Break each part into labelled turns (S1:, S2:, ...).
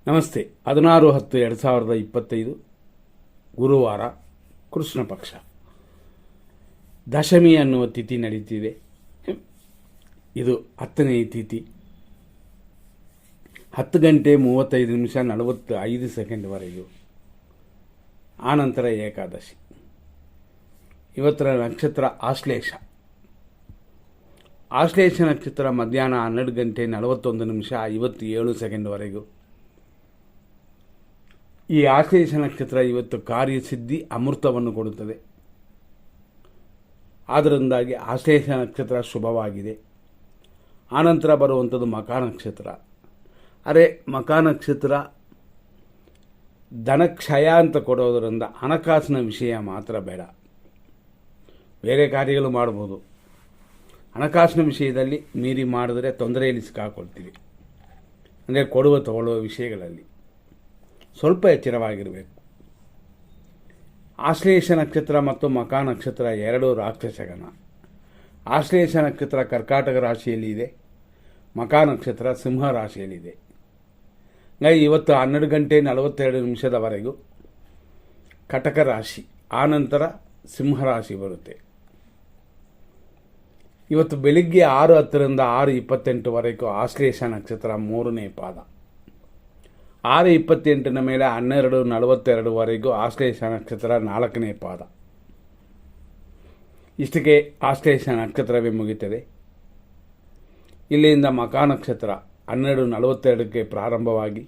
S1: ನಮಸ್ತೆ. 16/10/2025 ಗುರುವಾರ, ಕೃಷ್ಣ ಪಕ್ಷ, ದಶಮಿ ಅನ್ನುವ ತಿಥಿ ನಡೀತಿದೆ. ಇದು 10ನೇ ತಿಥಿ. 10 ಗಂಟೆ 35 ನಿಮಿಷ 45 ಸೆಕೆಂಡ್ವರೆಗೂ. ಆನಂತರ ಏಕಾದಶಿ. ಇವತ್ತರ ನಕ್ಷತ್ರ ಆಶ್ಲೇಷ. ಆಶ್ಲೇಷ ನಕ್ಷತ್ರ ಮಧ್ಯಾಹ್ನ 12 ಗಂಟೆ 41 ನಿಮಿಷ 57 ಸೆಕೆಂಡ್ವರೆಗೂ. ಈ ಆಶ್ಲೇಷ ನಕ್ಷತ್ರ ಇವತ್ತು ಕಾರ್ಯಸಿದ್ಧಿ ಅಮೃತವನ್ನು ಕೊಡುತ್ತದೆ. ಆದ್ದರಿಂದಾಗಿ ಆಶ್ಲೇಷ ನಕ್ಷತ್ರ ಶುಭವಾಗಿದೆ. ಆನಂತರ ಬರುವಂಥದ್ದು ಮಖಾ ನಕ್ಷತ್ರ. ಮಖಾ ನಕ್ಷತ್ರ ಧನಕ್ಷಯ ಅಂತ ಕೊಡೋದರಿಂದ ಹಣಕಾಸಿನ ವಿಷಯ ಮಾತ್ರ ಬೇಡ. ಬೇರೆ ಕಾರ್ಯಗಳು ಮಾಡ್ಬೋದು. ಹಣಕಾಸಿನ ವಿಷಯದಲ್ಲಿ ಮೀರಿ ಮಾಡಿದ್ರೆ ತೊಂದರೆಯಲ್ಲಿ ಸಿಕ್ಕಾಕೊಳ್ತೀವಿ. ಅಂದರೆ ಕೊಡುವ ತಗೊಳ್ಳುವ ವಿಷಯಗಳಲ್ಲಿ ಸ್ವಲ್ಪ ಎಚ್ಚರವಾಗಿರಬೇಕು. ಆಶ್ಲೇಷ ನಕ್ಷತ್ರ ಮತ್ತು ಮಖಾ ನಕ್ಷತ್ರ ಎರಡೂ ರಾಕ್ಷಸಗಣ. ಆಶ್ಲೇಷ ನಕ್ಷತ್ರ ಕರ್ಕಾಟಕ ರಾಶಿಯಲ್ಲಿ ಇದೆ. ಮಖಾ ನಕ್ಷತ್ರ ಸಿಂಹ ರಾಶಿಯಲ್ಲಿದೆ. ಇವತ್ತು 12 ಗಂಟೆ 42 ನಿಮಿಷದವರೆಗೂ ಕಟಕ ರಾಶಿ, ಆನಂತರ ಸಿಂಹ ರಾಶಿ ಬರುತ್ತೆ. ಇವತ್ತು ಬೆಳಿಗ್ಗೆ 6:10ರಿಂದ 6:28ವರೆಗೂ ಆಶ್ಲೇಷ ನಕ್ಷತ್ರ 3ನೇ ಪಾದ. 6:28ನ ಮೇಲೆ 12:42ವರೆಗೂ ಆಶ್ಲೇಷ ನಕ್ಷತ್ರ 4ನೇ ಪಾದ. ಇಷ್ಟಕ್ಕೆ ಆಶ್ಲೇಷ ನಕ್ಷತ್ರವೇ ಮುಗಿಯುತ್ತದೆ. ಇಲ್ಲಿಂದ ಮಖಾ ನಕ್ಷತ್ರ 12:42ಕ್ಕೆ ಪ್ರಾರಂಭವಾಗಿ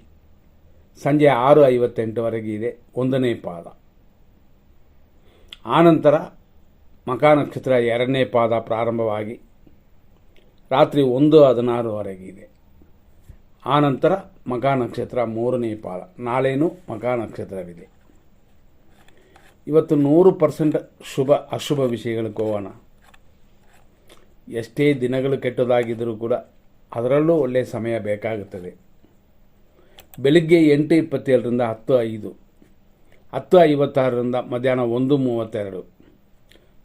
S1: ಸಂಜೆ 6:58ವರೆಗೆ ಇದೆ, 1ನೇ ಪಾದ. ಆನಂತರ ಮಖಾ ನಕ್ಷತ್ರ 2ನೇ ಪಾದ ಪ್ರಾರಂಭವಾಗಿ ರಾತ್ರಿ 1:16ವರೆಗೆ ಇದೆ. ಆನಂತರ ಮಖಾ ನಕ್ಷತ್ರ 3ನೇ ಪಾದ. ನಾಳೆನೂ ಮಖಾ ನಕ್ಷತ್ರವಿದೆ. ಇವತ್ತು 100% ಶುಭ ಅಶುಭ ವಿಷಯಗಳಿಗೆ ಹೋಗೋಣ. ಎಷ್ಟೇ ದಿನಗಳು ಕೆಟ್ಟದಾಗಿದ್ದರೂ ಕೂಡ ಅದರಲ್ಲೂ ಒಳ್ಳೆಯ ಸಮಯ ಬೇಕಾಗುತ್ತದೆ. ಬೆಳಿಗ್ಗೆ 8:27ರಿಂದ 10:05, 10:56ರಿಂದ ಮಧ್ಯಾಹ್ನ 1:32,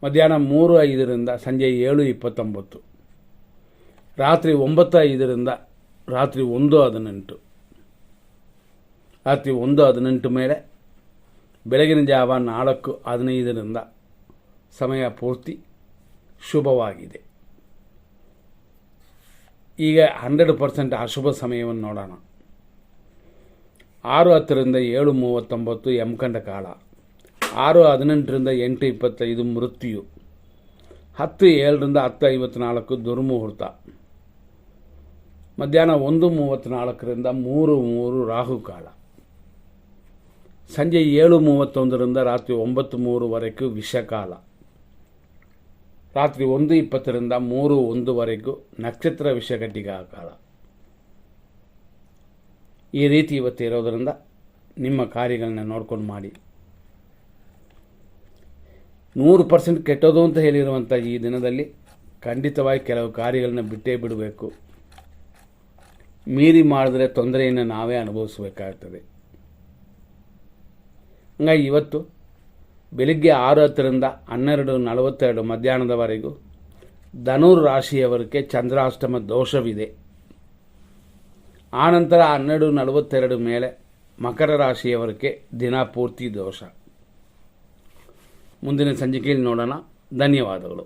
S1: ಮಧ್ಯಾಹ್ನ 3:05ರಿಂದ ಸಂಜೆ 7:29, ರಾತ್ರಿ 9:05ರಿಂದ ರಾತ್ರಿ 1:18, ರಾತ್ರಿ 1:18 ಮೇಲೆ ಬೆಳಗಿನ ಜಾವ 4:15ರಿಂದ ಸಮಯ ಪೂರ್ತಿ ಶುಭವಾಗಿದೆ. ಈಗ 100% ಅಶುಭ ಸಮಯವನ್ನು ನೋಡೋಣ. 6:10ರಿಂದ 7:39 ಯಮಕಂಡ ಕಾಲ, 6:18ರಿಂದ 8:25 ಮೃತ್ಯು, 10:07ರಿಂದ 10:54 ದುರ್ಮುಹೂರ್ತ, ಮಧ್ಯಾಹ್ನ 1:34ರಿಂದ 3:03 ರಾಹುಕಾಲ, ಸಂಜೆ 7:31ರಿಂದ ರಾತ್ರಿ 9:03ವರೆಗೂ ವಿಷಕಾಲ, ರಾತ್ರಿ 1:20ರಿಂದ 3:01ವರೆಗೂ ನಕ್ಷತ್ರ ವಿಷಘಟಿಕಾ ಕಾಲ. ಈ ರೀತಿ ಇವತ್ತು ಇರೋದರಿಂದ ನಿಮ್ಮ ಕಾರ್ಯಗಳನ್ನ ನೋಡ್ಕೊಂಡು ಮಾಡಿ. 100% ಕೆಟ್ಟೋದು ಅಂತ ಹೇಳಿರುವಂಥ ಈ ದಿನದಲ್ಲಿ ಖಂಡಿತವಾಗಿ ಕೆಲವು ಕಾರ್ಯಗಳನ್ನ ಬಿಟ್ಟೇ ಬಿಡಬೇಕು. ಮೀರಿ ಮಾಡಿದ್ರೆ ತೊಂದರೆಯನ್ನು ನಾವೇ ಅನುಭವಿಸಬೇಕಾಗ್ತದೆ. ಹಂಗಾಗಿ ಇವತ್ತು ಬೆಳಿಗ್ಗೆ 6:10ರಿಂದ 12:42 ಮಧ್ಯಾಹ್ನದವರೆಗೂ ಧನುರ್ ರಾಶಿಯವರಿಗೆ ಚಂದ್ರಾಷ್ಟಮ ದೋಷವಿದೆ. ಆನಂತರ 12:42 ಮೇಲೆ ಮಕರ ರಾಶಿಯವರಿಗೆ ದಿನ ಪೂರ್ತಿ ದೋಷ. ಮುಂದಿನ ಸಂಚಿಕೆಯಲ್ಲಿ ನೋಡೋಣ. ಧನ್ಯವಾದಗಳು.